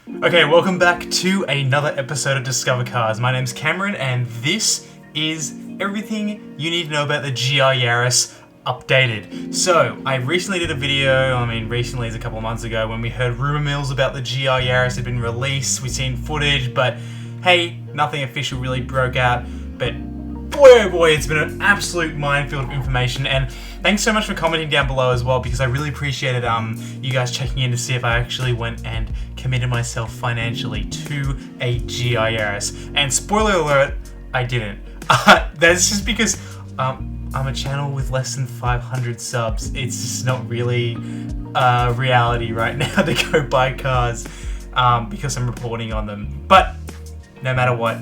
Okay, welcome back to another episode of Discovercars. My name's Cameron, and this is everything you need to know about the GR Yaris updated. So, I recently did a video, recently is a couple of months ago, when we heard rumor mills about the GR Yaris had been released. We've seen footage, but hey, nothing official really broke out. But boy oh boy, it's been an absolute minefield of information, and thanks so much for commenting down below as well, because I really appreciated you guys checking in to see if I actually went and committed myself financially to a GR Yaris. And spoiler alert, I didn't. That's just because I'm a channel with less than 500 subs. It's just not really reality right now to go buy cars because I'm reporting on them. But no matter what,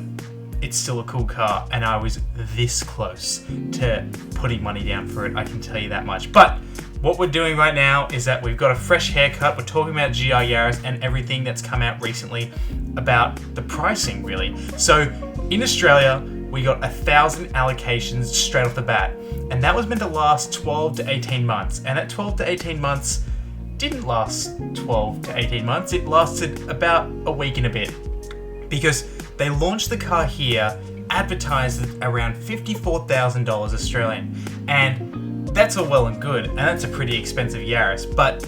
it's still a cool car, and I was this close to putting money down for it, I can tell you that much. But what we're doing right now is that we've got a fresh haircut. We're talking about GR Yaris and everything that's come out recently about the pricing, really. So in Australia, we got 1,000 allocations straight off the bat, and that was meant to last 12 to 18 months. And that 12 to 18 months didn't last 12 to 18 months. It lasted about a week and a bit, because they launched the car here, advertised at around $54,000 Australian, and that's all well and good, and that's a pretty expensive Yaris. But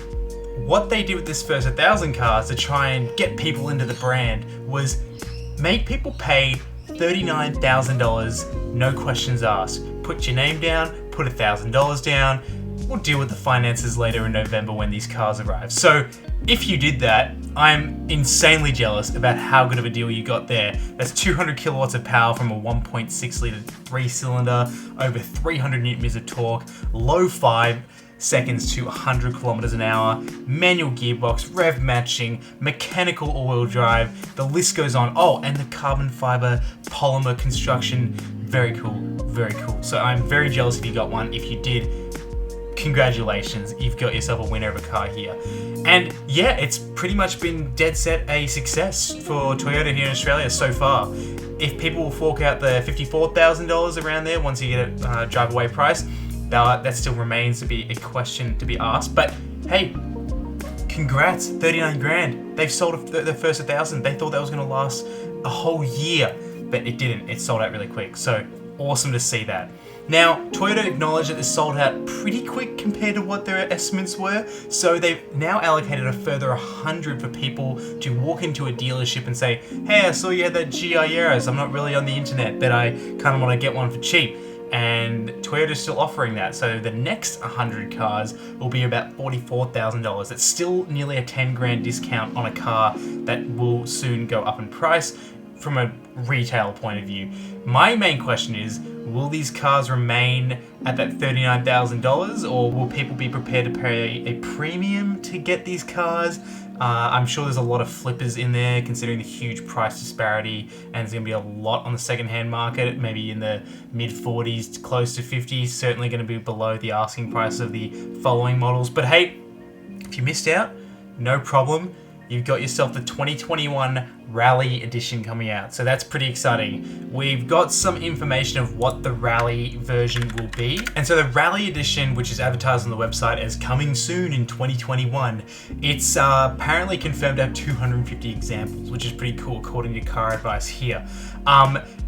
what they did with this first 1,000 cars to try and get people into the brand was make people pay $39,000, no questions asked. Put your name down, put $1,000 down. We'll deal with the finances later in November when these cars arrive. So if you did that, I'm insanely jealous about how good of a deal you got there. That's 200 kilowatts of power from a 1.6 litre 3-cylinder, over 300 newton meters of torque, low 5 seconds to 100 kilometers an hour, manual gearbox, rev matching, mechanical all-wheel drive, the list goes on. Oh, and the carbon fiber polymer construction, very cool, very cool. So I'm very jealous if you got one. If you did, congratulations, you've got yourself a winner of a car here. And yeah, it's pretty much been dead set a success for Toyota here in Australia so far. If people will fork out the $54,000 around there once you get a drive away price, that still remains to be a question to be asked. But hey, congrats, 39 grand. They've sold the first 1,000. They thought that was going to last a whole year, but it didn't. It sold out really quick. So awesome to see that. Now, Toyota acknowledged that this sold out pretty quick compared to what their estimates were, so they've now allocated a further 100 for people to walk into a dealership and say, hey, I saw you had that GR Yaris, I'm not really on the internet, but I kind of want to get one for cheap. And Toyota's still offering that, so the next 100 cars will be about $44,000. That's still nearly a 10 grand discount on a car that will soon go up in price from a retail point of view. My main question is, will these cars remain at that $39,000, or will people be prepared to pay a premium to get these cars? I'm sure there's a lot of flippers in there, considering the huge price disparity, and there's going to be a lot on the second-hand market, maybe in the mid-40s, close to 50s, certainly going to be below the asking price of the following models. But hey, if you missed out, no problem. You've got yourself the 2021 Rally Edition coming out, so that's pretty exciting. We've got some information of what the Rally version will be, and so the Rally Edition, which is advertised on the website as coming soon in 2021, it's apparently confirmed to have 250 examples, which is pretty cool according to Car Advice here.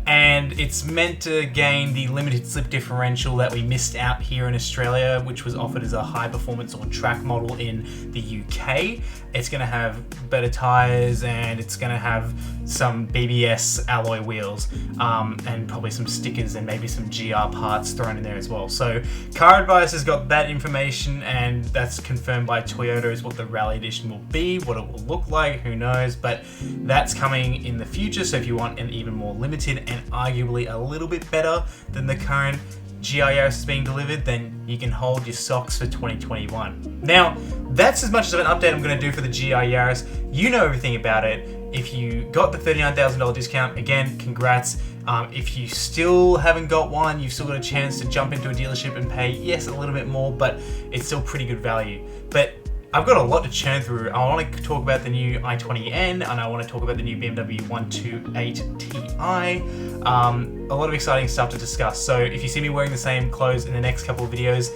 And it's meant to gain the limited slip differential that we missed out here in Australia, which was offered as a high performance or track model in the UK. It's going to have better tyres, and it's going to have some BBS alloy wheels, and probably some stickers and maybe some GR parts thrown in there as well. So Car Advice has got that information, and that's confirmed by Toyota as what the Rally Edition will be. What it will look like, who knows, but that's coming in the future. So if you want an even more limited and arguably a little bit better than the current GR Yaris is being delivered, then you can hold your socks for 2021. Now, that's as much of an update I'm going to do for the GR Yaris. You know everything about it. If you got the $39,000 discount, again, congrats. If you still haven't got one, you've still got a chance to jump into a dealership and pay, yes, a little bit more, but it's still pretty good value. But I've got a lot to churn through. I want to talk about the new i20N, and I want to talk about the new BMW 128 Ti. A lot of exciting stuff to discuss. So if you see me wearing the same clothes in the next couple of videos,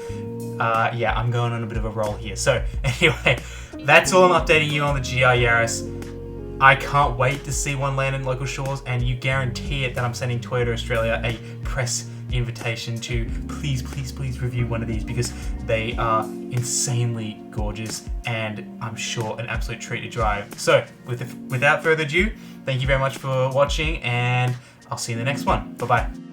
yeah, I'm going on a bit of a roll here. So anyway, that's all I'm updating you on the GR Yaris. I can't wait to see one land in local shores, and you guarantee it that I'm sending Toyota Australia a press invitation to please review one of these, because they are insanely gorgeous and I'm sure an absolute treat to drive. So without further ado, thank you very much for watching, and I'll see you in the next one. Bye bye.